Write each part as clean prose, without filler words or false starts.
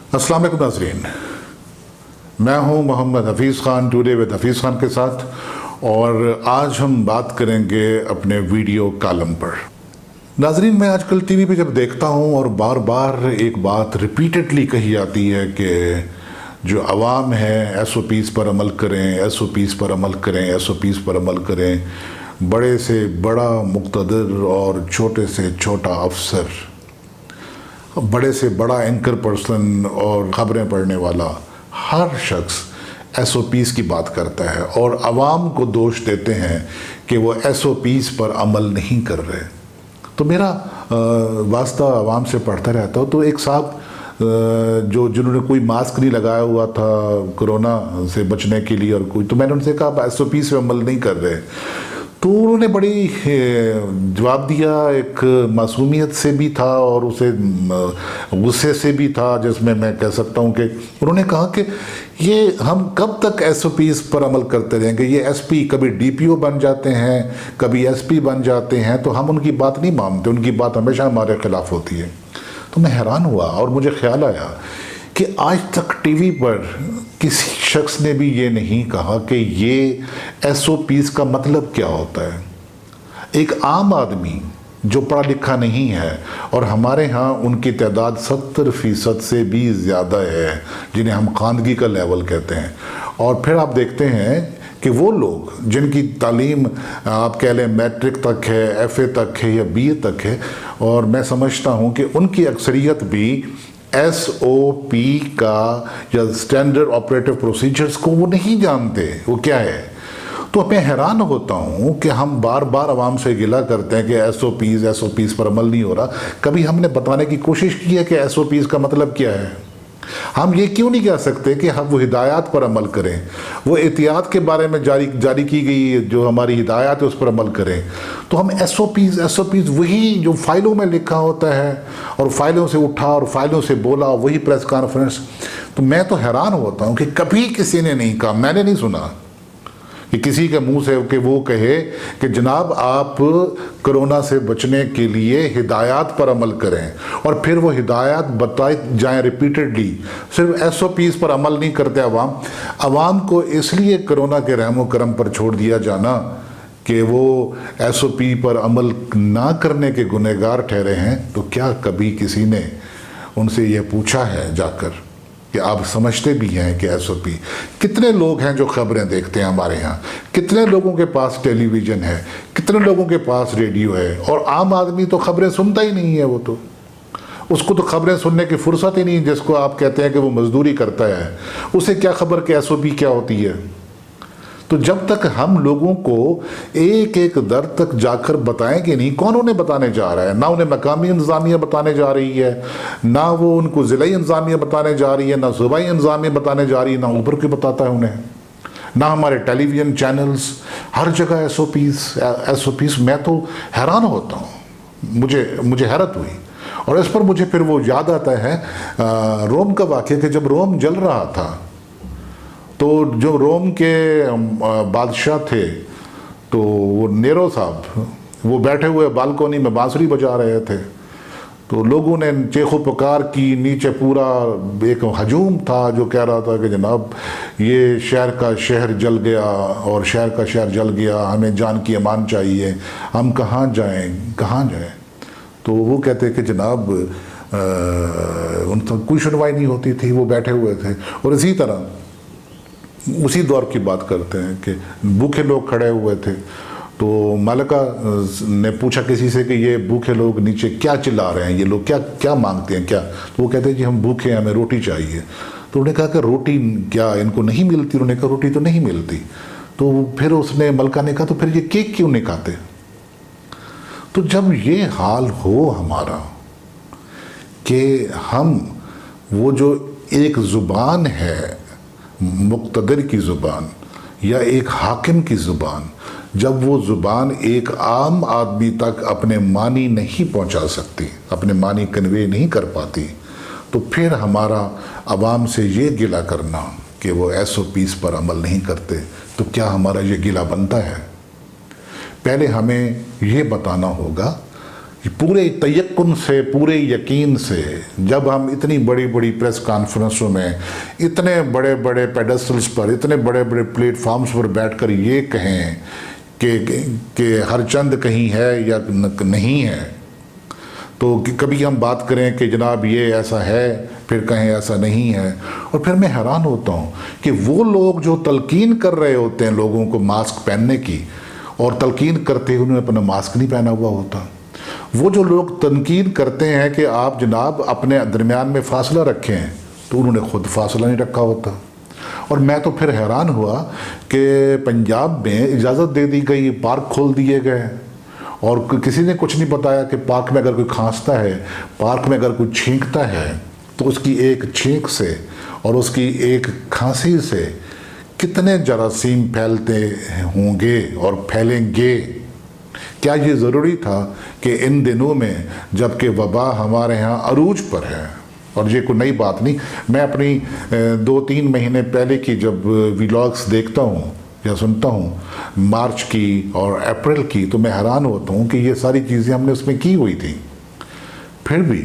अस्सलाम वालेकुम नाज़रीन, मैं हूं मोहम्मद हफीज़ ख़ान टुडे विद हफीज़ ख़ान के साथ, और आज हम बात करेंगे अपने वीडियो कॉलम पर। नाज़रीन, मैं आजकल टीवी पे जब देखता हूं और बार बार एक बात रिपीटेडली कही जाती है कि जो अवाम है SOPs पर अमल करें, SOPs पर अमल करें, SOPs पर अमल करें। बड़े से बड़ा मुक़्तदर और छोटे से छोटा अफसर, बड़े से बड़ा एंकर पर्सन और ख़बरें पढ़ने वाला हर शख्स SOPs की बात करता है और अवाम को दोष देते हैं कि वो SOPs पर अमल नहीं कर रहे। तो मेरा वास्ता अवाम से पढ़ता रहता हूँ। तो एक साहब जिन्होंने कोई मास्क नहीं लगाया हुआ था कोरोना से बचने के लिए, और कोई, तो मैंने उनसे कहा आप SOPs पे अमल नहीं कर रहे। तो उन्होंने बड़ी जवाब दिया, एक मासूमियत से भी था और उसे गुस्से से भी था, जिसमें मैं कह सकता हूँ कि उन्होंने कहा कि ये हम कब तक SOPs पर अमल करते रहेंगे। ये SP कभी DPO बन जाते हैं, कभी SP बन जाते हैं, तो हम उनकी बात नहीं मानते, उनकी बात हमेशा हमारे खिलाफ होती है। तो मैं हैरान हुआ और मुझे ख्याल आया कि आज तक टीवी पर किसी शख्स ने भी ये नहीं कहा कि ये SOPs का मतलब क्या होता है। एक आम आदमी जो पढ़ा लिखा नहीं है, और हमारे यहाँ उनकी तादाद 70% से भी ज़्यादा है जिन्हें हम खानगी का लेवल कहते हैं। और फिर आप देखते हैं कि वो लोग जिनकी तालीम आप कह लें मैट्रिक तक है, FA तक है या BA तक है, और मैं समझता हूँ कि उनकी अक्सरियत भी SOP का या स्टैंडर्ड ऑपरेटिव प्रोसीजर्स को वो नहीं जानते वो क्या है। तो मैं हैरान होता हूँ कि हम बार बार आवाम से गिला करते हैं कि SOPs पर अमल नहीं हो रहा। कभी हमने बताने की कोशिश की है कि SOPs का मतलब क्या है? हम ये क्यों नहीं कह सकते कि हम वो हिदायत पर अमल करें, वो एहतियात के बारे में जारी की गई जो हमारी हिदायत है उस पर अमल करें। तो हम SOPs वही जो फाइलों में लिखा होता है और फाइलों से उठा और फाइलों से बोला, वही प्रेस कॉन्फ्रेंस। तो मैं तो हैरान होता हूँ कि कभी किसी ने नहीं कहा, मैंने नहीं सुना कि किसी के मुंह से कि वो कहे कि जनाब आप कोरोना से बचने के लिए हिदायत पर अमल करें, और फिर वो हिदायत बताई जाएं रिपीटेडली। सिर्फ SOPs पर अमल नहीं करते अवाम को इसलिए कोरोना के रहमो करम पर छोड़ दिया जाना कि वो SOP पर अमल ना करने के गुनहगार ठहरे हैं। तो क्या कभी किसी ने उनसे ये पूछा है जाकर कि आप समझते भी हैं कि SOP? कितने लोग हैं जो खबरें देखते हैं हमारे यहाँ, कितने लोगों के पास टेलीविज़न है, कितने लोगों के पास रेडियो है, और आम आदमी तो खबरें सुनता ही नहीं है। वो तो उसको तो खबरें सुनने की फुर्सत ही नहीं, जिसको आप कहते हैं कि वो मजदूरी करता है, उसे क्या खबर कि SOP क्या होती है। तो जब तक हम लोगों को एक एक दर तक जाकर बताएंगे नहीं, कौन उन्हें बताने जा रहा है? ना उन्हें मकामी इंतज़ामिया बताने जा रही है, ना वो उनको ज़िलाई इंतज़ामिया बताने जा रही है, ना सूबाई इंतज़ामिया बताने जा रही है, ना ऊपर के बताता है उन्हें, ना हमारे टेलीविज़न चैनल्स। हर जगह SOPs। मैं तो हैरान होता हूँ, मुझे हैरत हुई। और इस पर मुझे फिर वो याद आता है रोम का वाक़या कि जब रोम जल रहा था तो जो रोम के बादशाह थे, तो वो नेरो साहब वो बैठे हुए बालकोनी में बांसुरी बजा रहे थे। तो लोगों ने चीखो पुकार की, नीचे पूरा एक हजूम था जो कह रहा था कि जनाब ये शहर का शहर जल गया और शहर का शहर जल गया, हमें जान की अमान चाहिए, हम कहाँ जाएं। तो वो कहते कि जनाब उन तक कोई सुनवाई नहीं होती थी, वो बैठे हुए थे। और इसी तरह उसी दौर की बात करते हैं कि भूखे लोग खड़े हुए थे। तो मालिका ने पूछा किसी से कि ये भूखे लोग नीचे क्या चिल्ला रहे हैं, ये लोग क्या मांगते हैं क्या? तो वो कहते हैं कि हम भूखे हैं, हमें रोटी चाहिए। तो उन्होंने कहा कि रोटी क्या इनको नहीं मिलती? उन्होंने कहा रोटी तो नहीं मिलती। तो फिर उसने मलका ने कहा तो फिर ये केक क्यों नहीं खाते? तो जब ये हाल हो हमारा कि हम वो जो एक ज़ुबान है मुक़्तदर की ज़ुबान या एक हाकिम की ज़ुबान, जब वो ज़ुबान एक आम आदमी तक अपने मानी नहीं पहुंचा सकती, अपने मानी कन्वे नहीं कर पाती, तो फिर हमारा आवाम से ये गिला करना कि वो SOPs पर अमल नहीं करते, तो क्या हमारा ये गिला बनता है? पहले हमें ये बताना होगा पूरे तयक्कुन से, पूरे यकीन से, जब हम इतनी बड़ी बड़ी प्रेस कॉन्फ्रेंसों में इतने बड़े बड़े पेडेस्टल्स पर, इतने बड़े बड़े प्लेटफॉर्म्स पर बैठकर ये कहें कि हर चंद कहीं है या नहीं है, तो कभी हम बात करें कि जनाब ये ऐसा है, फिर कहें ऐसा नहीं है। और फिर मैं हैरान होता हूँ कि वो लोग जो तलकीन कर रहे होते हैं लोगों को मास्क पहनने की, और तलकीन करते हुए उन्होंने अपना मास्क नहीं पहना हुआ होता। वो जो लोग तनकीद करते हैं कि आप जनाब अपने दरमियान में फासला रखें, तो उन्होंने ख़ुद फासला नहीं रखा होता। और मैं तो फिर हैरान हुआ कि पंजाब में इजाज़त दे दी गई, पार्क खोल दिए गए, और किसी ने कुछ नहीं बताया कि पार्क में अगर कोई खांसता है, पार्क में अगर कोई छींकता है, तो उसकी एक छींक से और उसकी एक खांसी से कितने जरासीम फैलते होंगे और फैलेंगे। क्या ये ज़रूरी था कि इन दिनों में जबकि वबा हमारे यहाँ अरूज पर है, और ये कोई नई बात नहीं, मैं अपनी 2-3 महीने पहले की जब व्लॉग्स देखता हूँ या सुनता हूँ मार्च की और अप्रैल की, तो मैं हैरान होता हूँ कि ये सारी चीज़ें हमने उसमें की हुई थी। फिर भी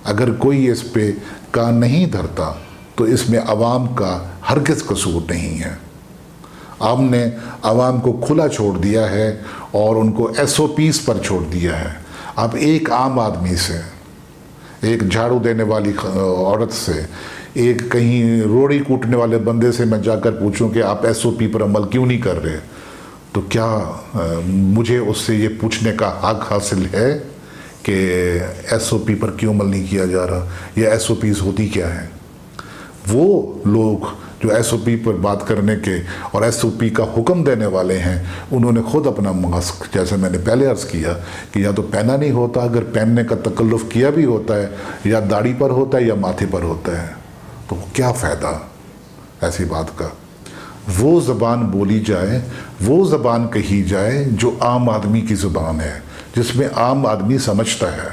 अगर कोई इस पे कान नहीं धरता तो इसमें आवाम का हरगिज़ कसूर नहीं है। हमने आवाम को खुला छोड़ दिया है और उनको SOPs पर छोड़ दिया है। अब एक आम आदमी से, एक झाड़ू देने वाली औरत से, एक कहीं रोड़ी कूटने वाले बंदे से मैं जाकर पूछूं कि आप SOP पर अमल क्यों नहीं कर रहे, तो क्या मुझे उससे ये पूछने का हक हासिल है कि SOP पर क्यों अमल नहीं किया जा रहा, या SOPs होती क्या है? वो लोग जो SOP पर बात करने के और SOP का हुक्म देने वाले हैं, उन्होंने ख़ुद अपना मास्क, जैसे मैंने पहले अर्ज़ किया कि या तो पहना नहीं होता, अगर पहनने का तकल्लुफ़ किया भी होता है या दाढ़ी पर होता है या माथे पर होता है, तो क्या फ़ायदा ऐसी बात का। वो ज़बान बोली जाए, वो ज़बान कही जाए जो आम आदमी की ज़बान है, जिसमें आम आदमी समझता है।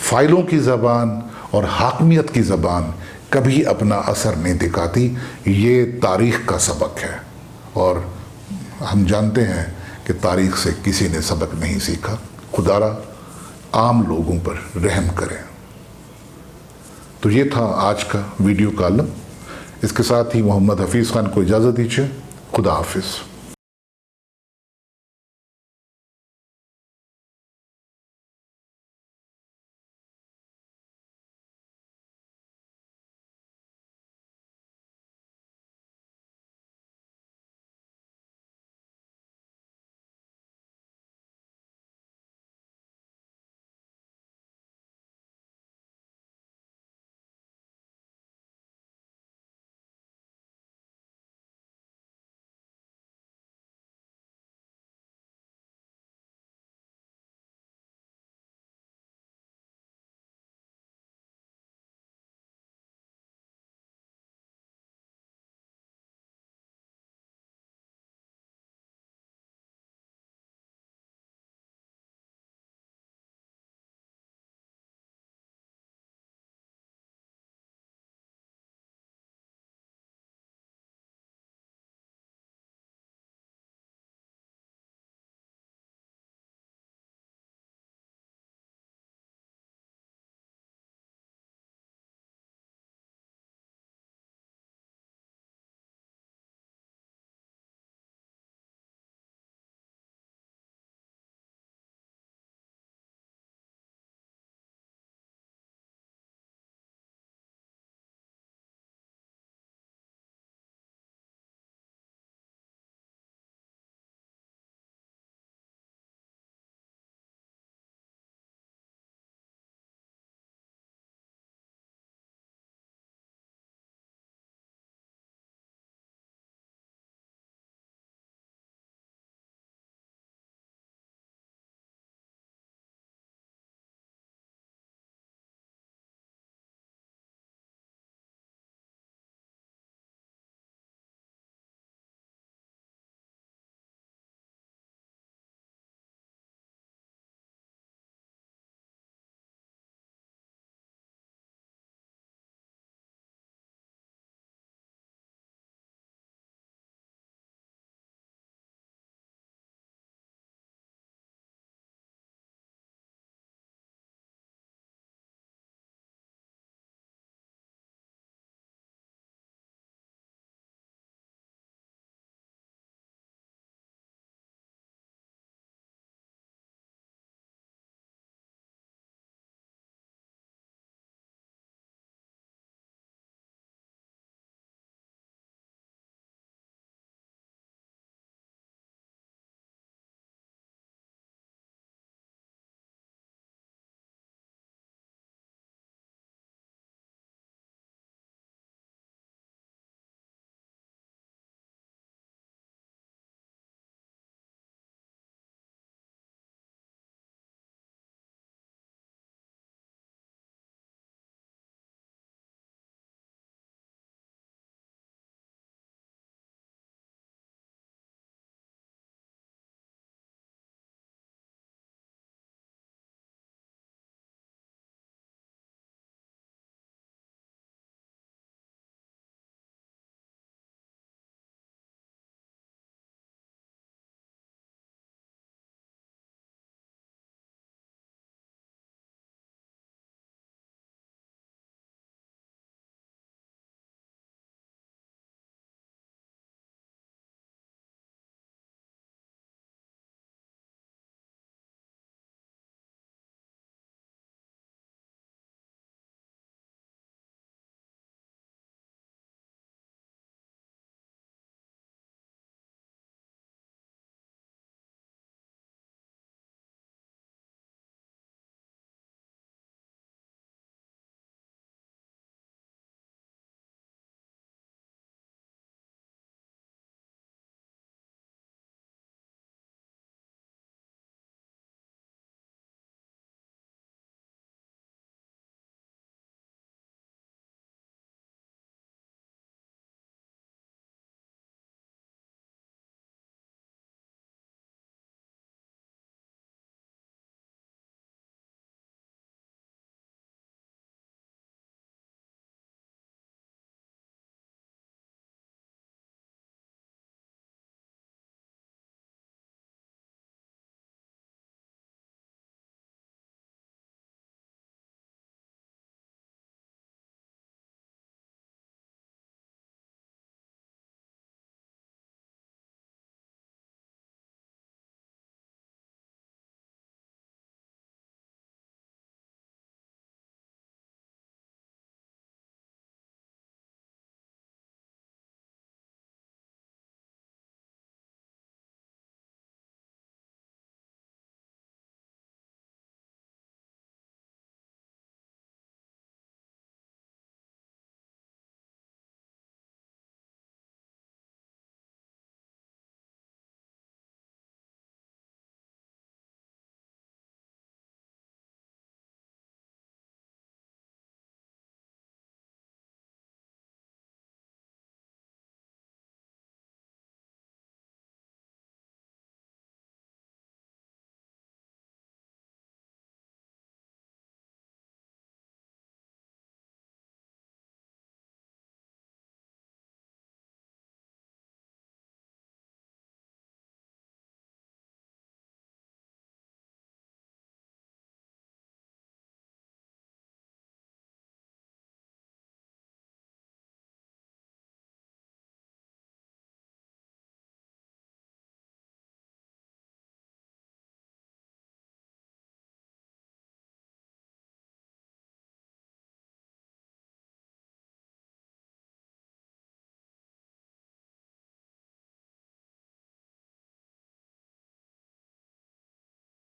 फ़ाइलों की ज़बान और हाकमियत की ज़बान कभी अपना असर नहीं दिखाती, ये तारीख़ का सबक है, और हम जानते हैं कि तारीख़ से किसी ने सबक नहीं सीखा। खुदारा आम लोगों पर रहम करें। तो ये था आज का वीडियो कॉलम। इसके साथ ही मोहम्मद हफीज़ खान को इजाज़त दीजिए। खुदा हाफिज़।